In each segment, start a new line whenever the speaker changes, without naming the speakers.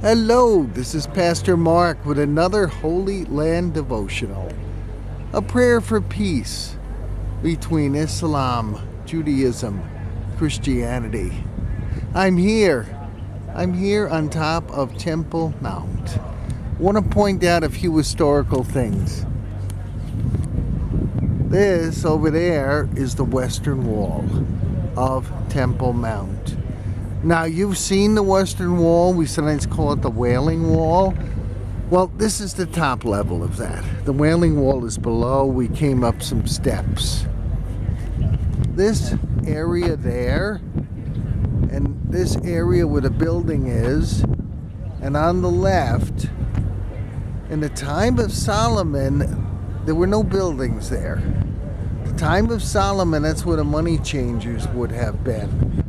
Hello, this is Pastor Mark with another Holy Land devotional. A prayer for peace between Islam, Judaism, Christianity. I'm here on top of Temple Mount. I want to point out a few historical things. This over there is the western wall of Temple Mount. Now, you've seen the Western Wall. We sometimes call it the Wailing Wall. Well, this is the top level of that. The Wailing Wall is below. We came up some steps. This area there, and this area where the building is, and on the left, in the time of Solomon, there were no buildings there. The time of Solomon, that's where the money changers would have been.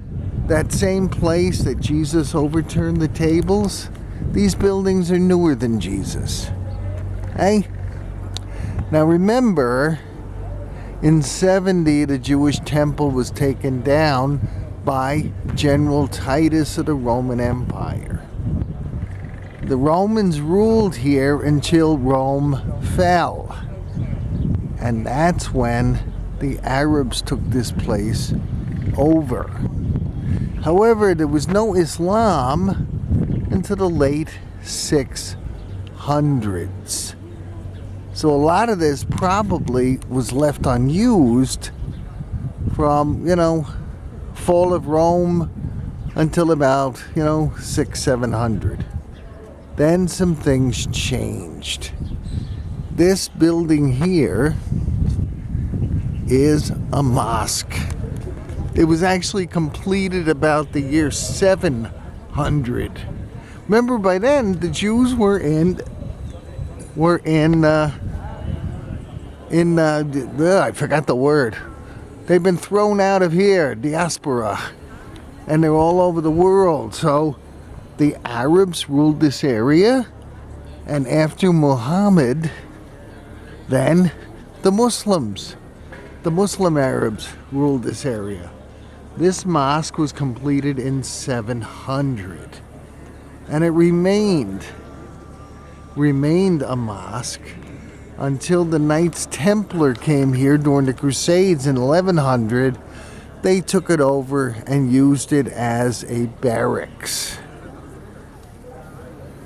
That same place that Jesus overturned the tables, these buildings are newer than Jesus. Hey? Now remember, in 70, the Jewish temple was taken down by General Titus of the Roman Empire. The Romans ruled here until Rome fell. And that's when the Arabs took this place over. However, there was no Islam until the late 600s. So a lot of this probably was left unused from, fall of Rome until about, 700. Then some things changed. This building here is a mosque. It was actually completed about the year 700. Remember, by then the Jews were in I forgot the word. They've been thrown out of here, diaspora, and they're all over the world. So the Arabs ruled this area, and after Muhammad, then the Muslim Arabs ruled this area. This mosque was completed in 700, and it remained a mosque until the Knights Templar came here during the Crusades in 1100. They took it over and used it as a barracks.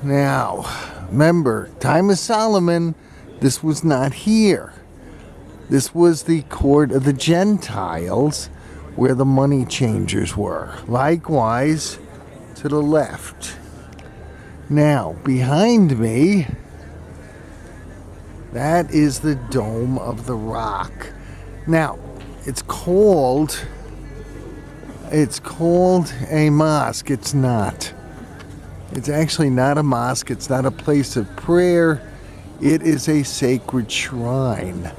Now, remember, time of Solomon, this was not here. This was the court of the Gentiles, where the money changers were. Likewise, to the left. Now, behind me, that is the Dome of the Rock. Now, it's called a mosque. It's not. It's actually not a mosque. It's not a place of prayer. It is a sacred shrine.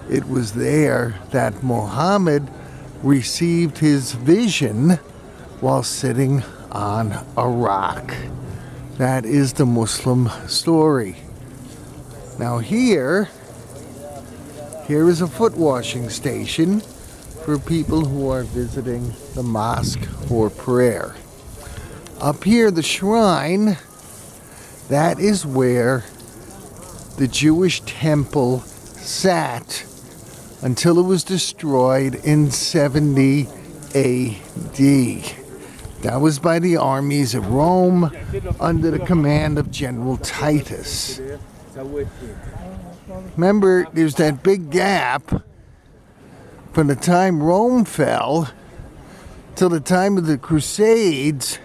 It was there that Muhammad received his vision while sitting on a rock. That is the Muslim story. Now here is a foot washing station for people who are visiting the mosque for prayer. Up here, the shrine, that is where the Jewish temple sat until it was destroyed in 70 A.D. That was by the armies of Rome under the command of General Titus. Remember, there's that big gap from the time Rome fell till the time of the Crusades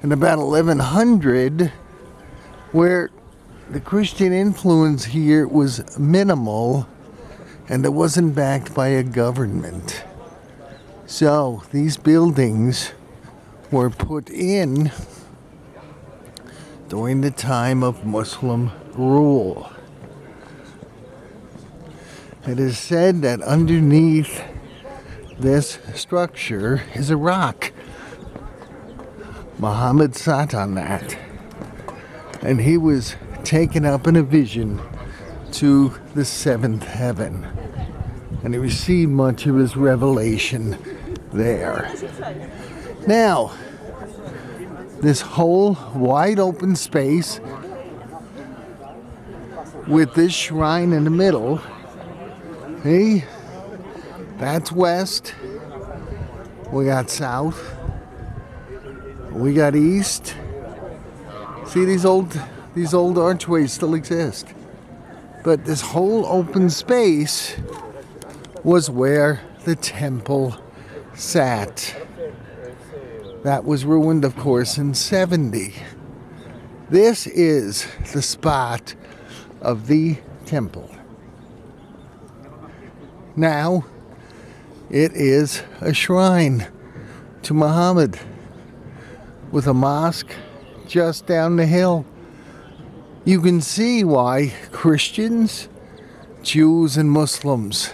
in about 1100, where the Christian influence here was minimal, and it wasn't backed by a government. So these buildings were put in during the time of Muslim rule. It is said that underneath this structure is a rock. Muhammad sat on that, and he was taken up in a vision to the seventh heaven, and he received much of his revelation there. Now, this whole wide open space with this shrine in the middle. See? That's west. We got south. We got east. See, these old archways still exist. But this whole open space was where the temple sat. That was ruined, of course, in 70. This is the spot of the temple. Now, it is a shrine to Muhammad with a mosque just down the hill. You can see why Christians, Jews, and Muslims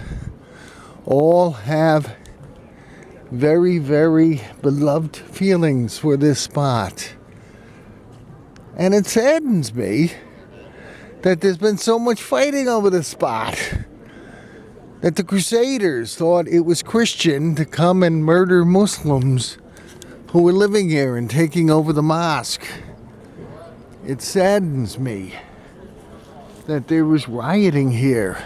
all have very, very beloved feelings for this spot. And it saddens me that there's been so much fighting over this spot. That the Crusaders thought it was Christian to come and murder Muslims who were living here and taking over the mosque. It saddens me that there was rioting here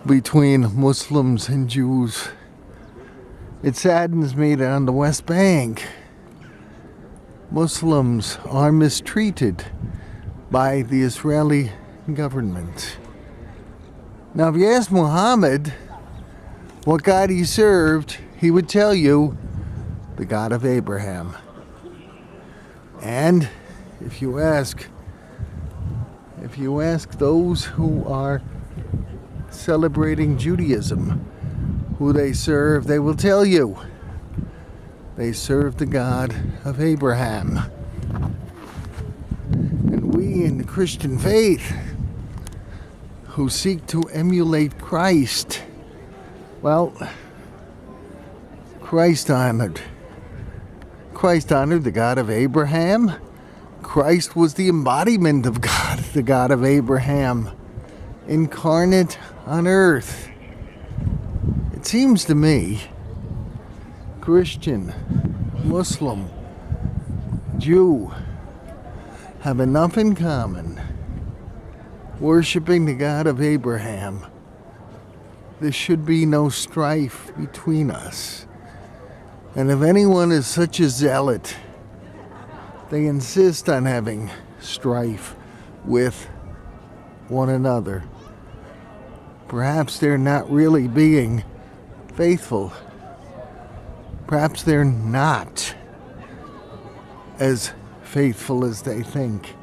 between Muslims and Jews. It saddens me that on the West Bank, Muslims are mistreated by the Israeli government. Now, if you ask Muhammad what God he served, he would tell you the God of Abraham. And if you ask those who are celebrating Judaism, who they serve, they will tell you they serve the God of Abraham. And we in the Christian faith who seek to emulate Christ, well, Christ honored the God of Abraham. Christ was the embodiment of God, the God of Abraham, incarnate on earth. It seems to me, Christian, Muslim, Jew have enough in common, worshiping the God of Abraham. There should be no strife between us. And if anyone is such a zealot, they insist on having strife with one another. Perhaps they're not really being faithful. Perhaps they're not as faithful as they think.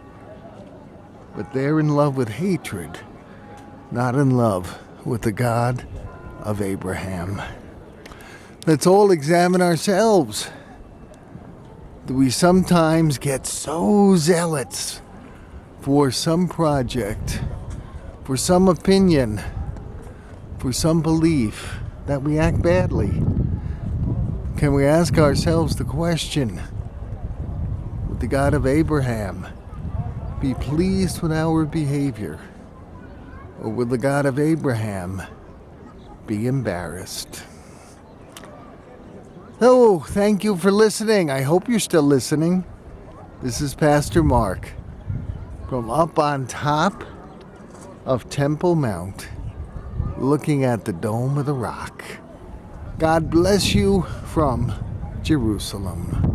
But they're in love with hatred, not in love with the God of Abraham. Let's all examine ourselves. Do we sometimes get so zealous for some project, for some opinion, for some belief that we act badly? Can we ask ourselves the question, would the God of Abraham be pleased with our behavior? Or will the God of Abraham be embarrassed? Oh, thank you for listening. I hope you're still listening. This is Pastor Mark from up on top of Temple Mount, looking at the Dome of the Rock. God bless you from Jerusalem.